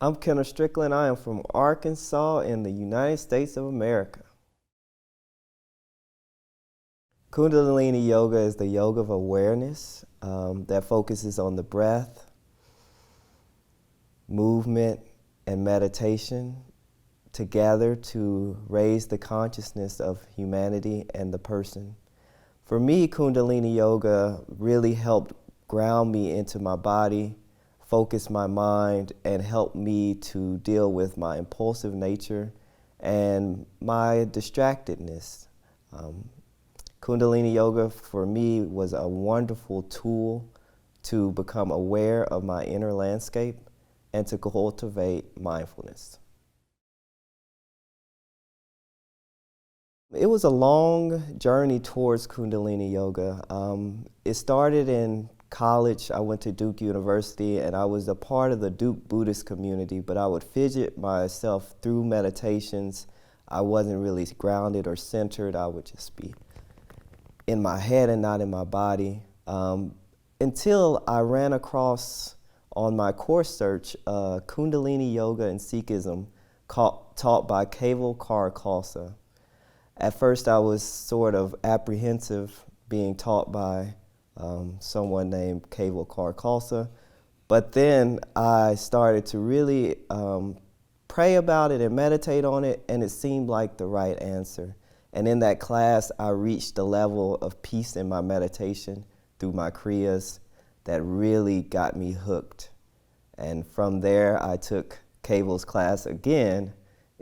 I'm Kenneth Strickland. I am from Arkansas in the United States of America. Kundalini Yoga is the yoga of awareness that focuses on the breath, movement, and meditation together to raise the consciousness of humanity and the person. For me, Kundalini Yoga really helped ground me into my body, focus my mind, and help me to deal with my impulsive nature and my distractedness. Kundalini Yoga for me was a wonderful tool to become aware of my inner landscape and to cultivate mindfulness. It was a long journey towards Kundalini Yoga. It started in college. I went to Duke University and I was a part of the Duke Buddhist community, but I would fidget myself through meditations. I wasn't really grounded or centered. I would just be in my head and not in my body. Until I ran across on my course search Kundalini Yoga and Sikhism taught by Keval Khalsa. At first I was sort of apprehensive being taught by someone named Keval Khalsa, but then I started to really pray about it and meditate on it, and it seemed like the right answer. And in that class, I reached a level of peace in my meditation through my kriyas that really got me hooked. And from there, I took Keval's class again,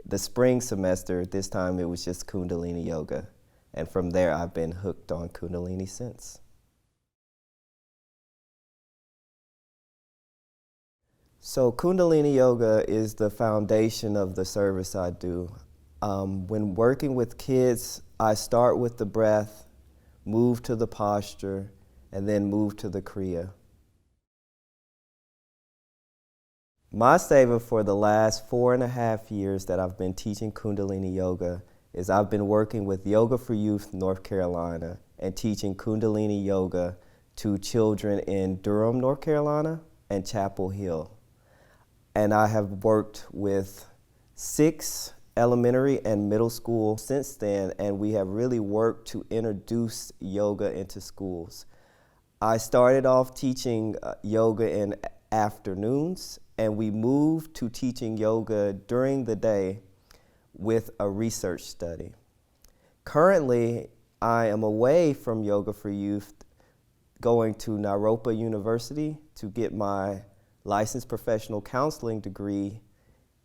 the spring semester. This time it was just Kundalini Yoga. And from there, I've been hooked on Kundalini since. So Kundalini Yoga is the foundation of the service I do. When working with kids, I start with the breath, move to the posture, and then move to the kriya. My savior for the last 4.5 years that I've been teaching Kundalini Yoga is I've been working with Yoga for Youth North Carolina and teaching Kundalini Yoga to children in Durham, North Carolina and Chapel Hill. And I have worked with 6 elementary and middle school since then, and we have really worked to introduce yoga into schools. I started off teaching yoga in afternoons, and we moved to teaching yoga during the day with a research study. Currently, I am away from Yoga for Youth, going to Naropa University to get my licensed professional counseling degree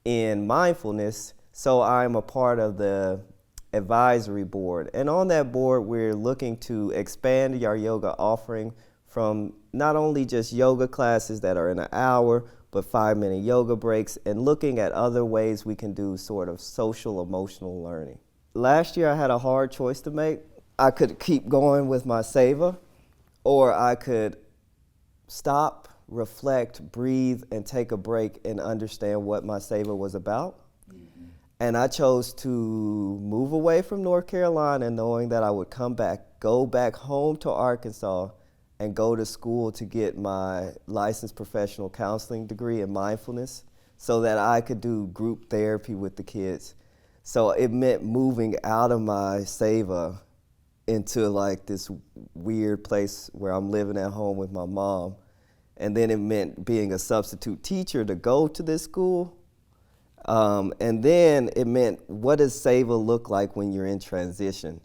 in mindfulness. So I'm a part of the advisory board. And on that board, we're looking to expand our yoga offering from not only just yoga classes that are in an hour, but 5-minute yoga breaks, and looking at other ways we can do sort of social emotional learning. Last year I had a hard choice to make. I could keep going with my seva, or I could stop, reflect, breathe, and take a break and understand what my seva was about. And I chose to move away from North Carolina knowing that I would go back home to Arkansas and go to school to get my licensed professional counseling degree in mindfulness so that I could do group therapy with the kids. So it meant moving out of my seva into like this weird place where I'm living at home with my mom. And then it meant being a substitute teacher to go to this school. And then it meant, what does seva look like when you're in transition?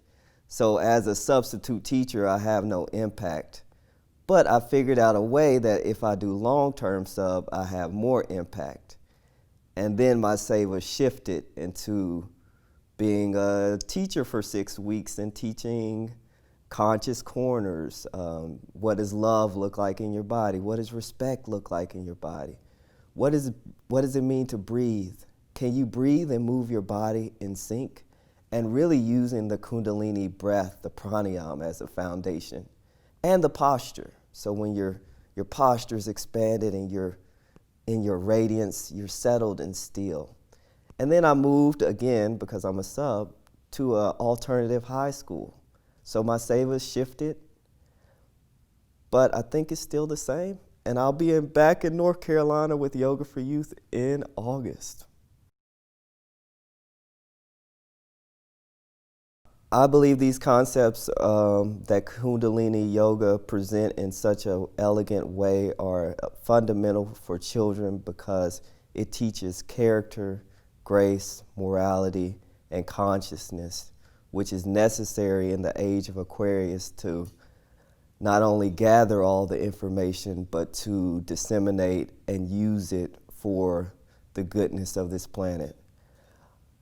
So as a substitute teacher, I have no impact. But I figured out a way that if I do long-term sub, I have more impact. And then my seva shifted into being a teacher for 6 weeks and teaching conscious corners. What does love look like in your body? What does respect look like in your body? What does it mean to breathe? Can you breathe and move your body in sync? And really using the Kundalini breath, the pranayama, as a foundation. And the posture. So when your posture is expanded and you're in your radiance, you're settled and still. And then I moved again, because I'm a sub, to an alternative high school. So my seva shifted, but I think it's still the same. and I'll be back in North Carolina with Yoga for Youth in August. I believe these concepts that Kundalini Yoga present in such an elegant way are fundamental for children because it teaches character, grace, morality, and consciousness, which is necessary in the age of Aquarius to not only gather all the information, but to disseminate and use it for the goodness of this planet.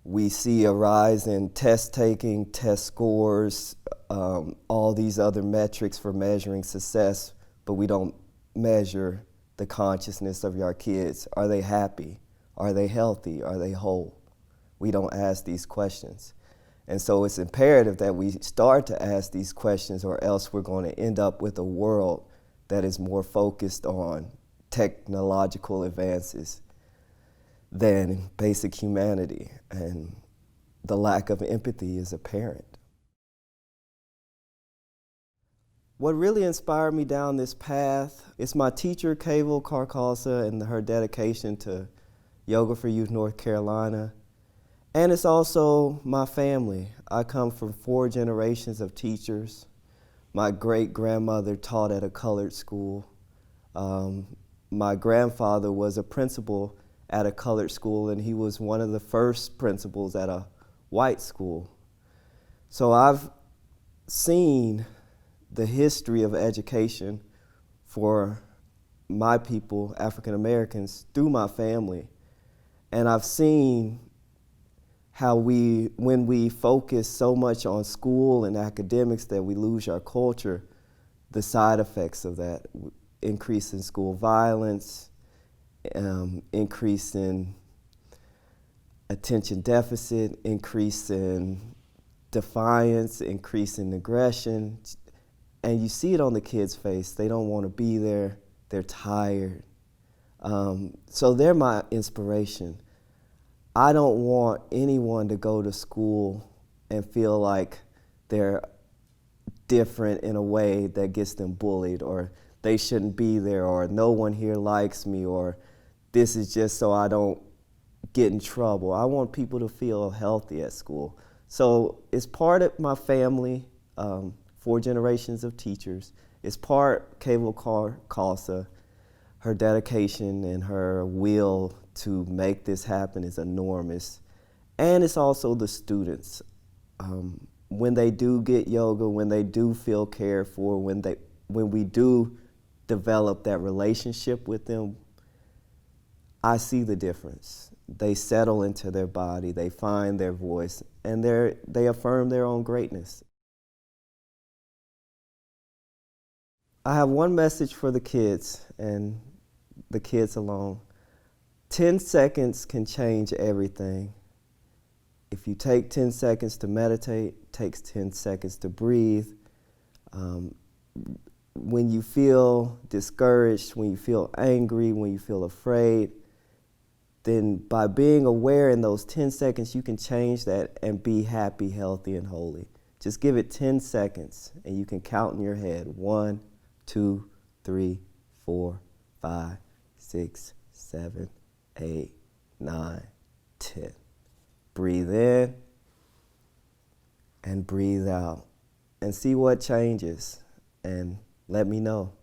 We see a rise in test taking, test scores, all these other metrics for measuring success, but we don't measure the consciousness of our kids. Are they happy? Are they healthy? Are they whole? We don't ask these questions. And so it's imperative that we start to ask these questions, or else we're going to end up with a world that is more focused on technological advances than basic humanity, and the lack of empathy is apparent. What really inspired me down this path is my teacher, Kayville Karkalsa, and her dedication to Yoga for Youth North Carolina. And it's also my family. I come from 4 generations of teachers. My great-grandmother taught at a colored school. My grandfather was a principal at a colored school, and he was one of the first principals at a white school. So I've seen the history of education for my people, African Americans, through my family. And I've seen how when we focus so much on school and academics that we lose our culture, the side effects of that, increase in school violence, increase in attention deficit, increase in defiance, increase in aggression. And you see it on the kids' face. They don't want to be there. They're tired. So they're my inspiration. I don't want anyone to go to school and feel like they're different in a way that gets them bullied, or they shouldn't be there, or no one here likes me, or this is just so I don't get in trouble. I want people to feel healthy at school. So it's part of my family, 4 generations of teachers. It's part Kayville Karkalsa. Her dedication and her will to make this happen is enormous. And it's also the students. When they do get yoga, when they do feel cared for, when we do develop that relationship with them, I see the difference. They settle into their body, they find their voice, and they affirm their own greatness. I have one message for the kids, and the kids alone. 10 seconds can change everything. If you take 10 seconds to meditate, it takes 10 seconds to breathe. When you feel discouraged, when you feel angry, when you feel afraid, then by being aware in those 10 seconds, you can change that and be happy, healthy, and holy. Just give it 10 seconds, and you can count in your head. 1, 2, 3, 4, 5, 6, 7, 8, 9, 10. Breathe in and breathe out, and see what changes, and let me know.